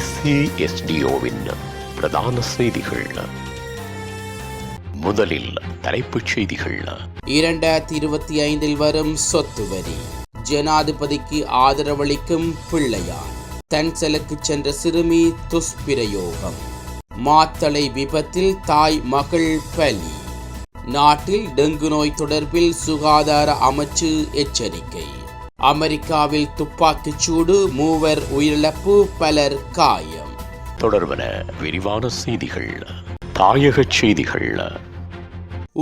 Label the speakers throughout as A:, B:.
A: SCSDOவின் பிரதான செய்திகள். முதலில் தலைப்புச் செய்திகள்.
B: 2025 வரும் சொத்து வரி, ஜனாதிபதிக்கு ஆதரவளிக்கும் பிள்ளையான், தன்சலுக்கு சென்ற சிறுமி துஷ்பிரயோகம், மாத்தளை விபத்தில் தாய் மகள் பலி, நாட்டில் டெங்கு நோய் தொடர்பில் சுகாதார அமைச்சு எச்சரிக்கை, அமெரிக்காவில் துப்பாக்கிச் சூடு, 3 உயிரிழப்பு, பலர் காயம்.
A: தொடர்பன விரிவான செய்திகள். தாயக செய்திகள்.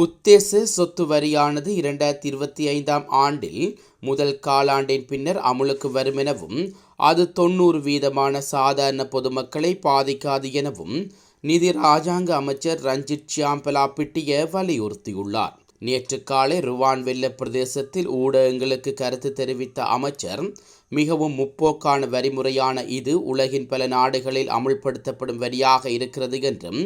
B: உத்தேச சொத்து வரியானது 2025 ஆண்டில் முதல் காலாண்டின் பின்னர் அமுலுக்கு வரும் எனவும் அது 90% சாதாரண பொதுமக்களை பாதிக்காது எனவும் நிதி ராஜாங்க அமைச்சர் ரஞ்சித் சியாம்பலா பிட்டிய வலியுறுத்தியுள்ளார். நேற்று காலை ருவான்வெல்ல பிரதேசத்தில் ஊடகங்களுக்கு கருத்து தெரிவித்த அமைச்சர், மிகவும் முற்போக்கான வரிமுறையான இது உலகின் பல நாடுகளில் அமுல்படுத்தப்படும் வரியாக இருக்கிறது என்றும்,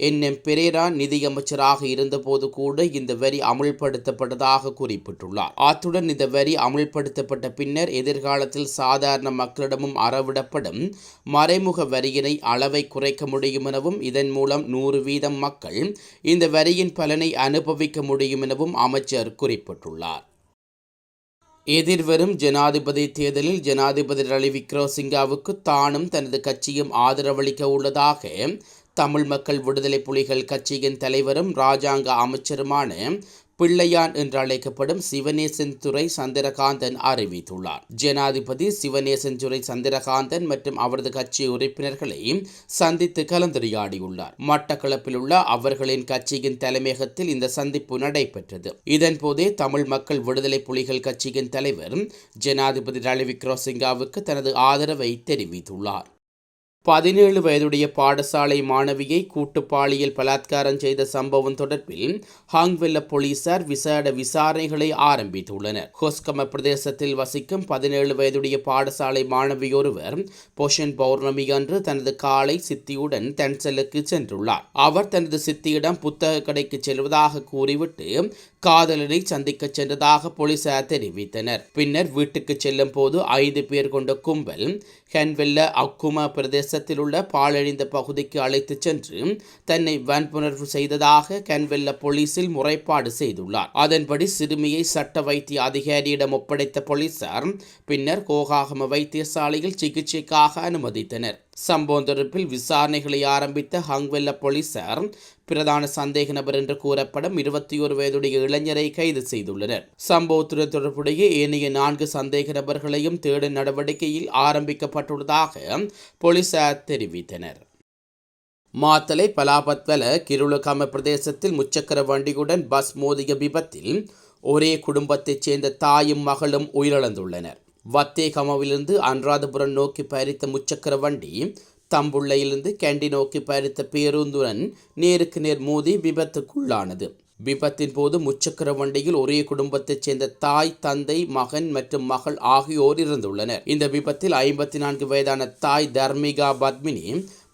B: என்.எம். பெரேரா நிதியமைச்சராக இருந்தபோது கூட இந்த வரி அமுல்படுத்தப்பட்டதாக குறிப்பிட்டுள்ளார். அத்துடன் இந்த வரி அமுல்படுத்தப்பட்ட பின்னர் எதிர்காலத்தில் சாதாரண மக்களிடமும் அறவிடப்படும் மறைமுக வரியினை அளவை குறைக்க முடியும் எனவும், இதன் மூலம் 100% மக்கள் இந்த வரியின் பலனை அனுபவிக்க முடியும் எனவும் அமைச்சர் குறிப்பிட்டுள்ளார். எதிர்வரும் ஜனாதிபதி தேர்தலில் ஜனாதிபதி ரணில் விக்ரமசிங்கவுக்கு தானும் தனது கட்சியும் ஆதரவளிக்க உள்ளதாக தமிழ் மக்கள் விடுதலை புலிகள் கட்சியின் தலைவரும் இராஜாங்க அமைச்சருமான பிள்ளையான் என்று அழைக்கப்படும் சிவநேசன் துரை சந்திரகாந்தன் அறிவித்துள்ளார். ஜனாதிபதி சிவநேசன் துரை சந்திரகாந்தன் மற்றும் அவரது கட்சி உறுப்பினர்களை சந்தித்து கலந்துரையாடியுள்ளார். மட்டக்களப்பில் உள்ள அவர்களின் கட்சியின் தலைமையகத்தில் இந்த சந்திப்பு நடைபெற்றது. இதன்போதே தமிழ் மக்கள் விடுதலை புலிகள் கட்சியின் தலைவர் ஜனாதிபதி ரணில் விக்ரமசிங்கவுக்கு தனது ஆதரவை தெரிவித்துள்ளார். 17 வயதுடைய பாடசாலை மாணவியை கூட்டு பாலியல் பலாத்காரம் செய்த சம்பவம் தொடர்பில் ஹாங்வெல்ல போலீசார் விசாரணைகளை ஆரம்பித்துள்ளனர். ஹொஸ்கம பிரதேசத்தில் வசிக்கும் 17 வயதுடைய பாடசாலை மாணவியொருவர் பொஷன் பௌர்ணமி அன்று தனது காலை சித்தியுடன் தன்சலுக்கு சென்றுள்ளார். அவர் தனது சித்தியிடம் புத்தக கடைக்கு செல்வதாக கூறிவிட்டு காதலனை சந்திக்க சென்றதாக போலீசார் தெரிவித்தனர். பின்னர் வீட்டுக்கு செல்லும் போது 5 பேர் கொண்ட கும்பல் ஹென்வெல்ல அக்குமா பிரதேசத்தில் உள்ள பாழழிந்த பகுதிக்கு அழைத்துச் சென்று தன்னை வன்புணர்வு செய்ததாக ஹென்வெல்ல போலீசில் முறைப்பாடு செய்துள்ளார். அதன்படி சிறுமியை சட்ட வைத்திய அதிகாரியிடம் ஒப்படைத்த போலீசார் பின்னர் கோகாகம வைத்தியசாலையில் சிகிச்சைக்காக அனுமதித்தனர். சம்பவம் தொடர்பில் விசாரணைகளை ஆரம்பித்த ஹாங்வெல்ல போலீசார் பிரதான சந்தேக நபர் என்று கூறப்படும் 21 வயதுடைய இளைஞரை கைது செய்துள்ளனர். சம்பவத்துடன் தொடர்புடைய ஏனைய 4 சந்தேக நபர்களையும் தேடும் நடவடிக்கையில் ஆரம்பிக்கப்பட்டுள்ளதாக போலீசார் தெரிவித்தனர். மாத்தளை பலாபத்வல கிருளகம பிரதேசத்தில் முச்சக்கர வண்டியுடன் பஸ் மோதிய விபத்தில் ஒரே குடும்பத்தைச் சேர்ந்த தாயும் மகளும் உயிரிழந்துள்ளனர். வத்தேகமவிலிருந்து அனுராதபுரம் நோக்கி பயணித்த முச்சக்கர வண்டி தம்புள்ளையிலிருந்து கேண்டி நோக்கி பயணித்த பேருந்துடன் நேருக்கு நேர் மோதி விபத்துக்குள்ளானது. விபத்தின் போது முச்சக்கர வண்டியில் ஒரே குடும்பத்தைச் சேர்ந்த தாய், தந்தை, மகன் மற்றும் மகள் ஆகியோர் இறந்துள்ளனர். இந்த விபத்தில் 54 வயதான தாய் தர்மிகா பத்மினி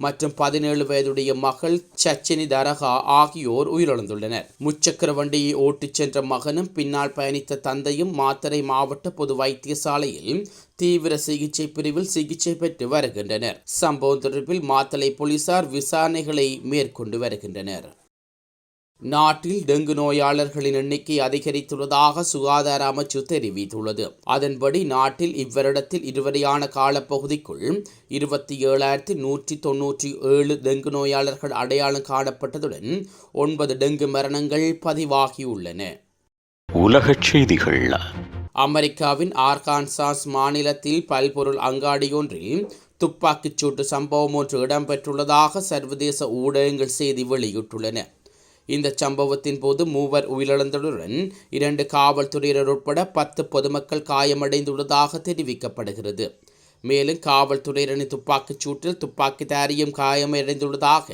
B: மற்றும் 17 வயதுடைய மகள் சச்சினி தரகா ஆகியோர் உயிரிழந்துள்ளனர். முச்சக்கர வண்டியை ஓட்டிச் சென்ற மகனும் பின்னால் பயணித்த தந்தையும் மாத்தறை மாவட்ட பொது வைத்தியசாலையில் தீவிர சிகிச்சை பிரிவில் சிகிச்சை பெற்று வருகின்றனர். சம்பவம் தொடர்பில் மாத்தளை போலீசார் விசாரணைகளை மேற்கொண்டு வருகின்றனர். நாட்டில் டெங்கு நோயாளர்களின் எண்ணிக்கை அதிகரித்துள்ளதாக சுகாதார அமைச்சு தெரிவித்துள்ளது. அதன்படி நாட்டில் இவ்வருடத்தில் இதுவரையான காலப்பகுதிக்குள் 27,197 டெங்கு நோயாளர்கள் அடையாளம் காணப்பட்டதுடன் 9 டெங்கு மரணங்கள் பதிவாகியுள்ளன.
A: உலகச் செய்திகள்.
B: அமெரிக்காவின் ஆர்கான்சாஸ் மாநிலத்தில் பல்பொருள் அங்காடியொன்றில் துப்பாக்கிச் சூட்டு சம்பவம் ஒன்று இடம்பெற்றுள்ளதாக சர்வதேச ஊடகங்கள் செய்தி வெளியிட்டுள்ளன. இந்த சம்பவத்தின் போது 3 உயிரிழந்ததுடன் 2 காவல்துறையினர் உட்பட 10 பொதுமக்கள் காயமடைந்துள்ளதாக தெரிவிக்கப்படுகிறது. மேலும் காவல்துறையினரின் துப்பாக்கிச் சூட்டில் துப்பாக்கிதாரியும் காயமடைந்துள்ளதாக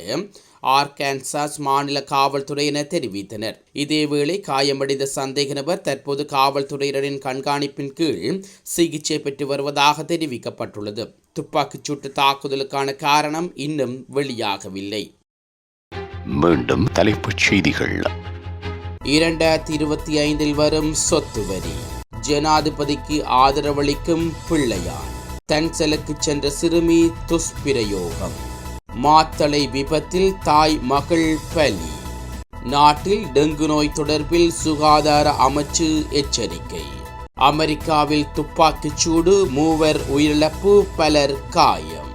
B: ஆர்கான்சாஸ் மாநில காவல்துறையினர் தெரிவித்தனர். இதேவேளை காயமடைந்த சந்தேக நபர் தற்போது காவல்துறையினரின் கண்காணிப்பின் கீழ் சிகிச்சை பெற்று வருவதாக தெரிவிக்கப்பட்டுள்ளது. துப்பாக்கிச் சூட்டு தாக்குதலுக்கான காரணம் இன்னும் வெளியாகவில்லை.
A: மீண்டும் தலைப்புச் செய்திகள்.
B: 2025 வரும் சொத்து வரி, ஜனாதிபதிக்கு ஆதரவளிக்கும் பிள்ளையான், தன்சலுக்கு சென்ற சிறுமி துஷ்பிரயோகம். மாத்தளை விபத்தில் தாய் மகள் பலி. நாட்டில் டெங்கு நோய் தொடர்பில் சுகாதார அமைச்சு எச்சரிக்கை. அமெரிக்காவில் துப்பாக்கிச் சூடு, 3 உயிரிழப்பு, பலர் காயம்.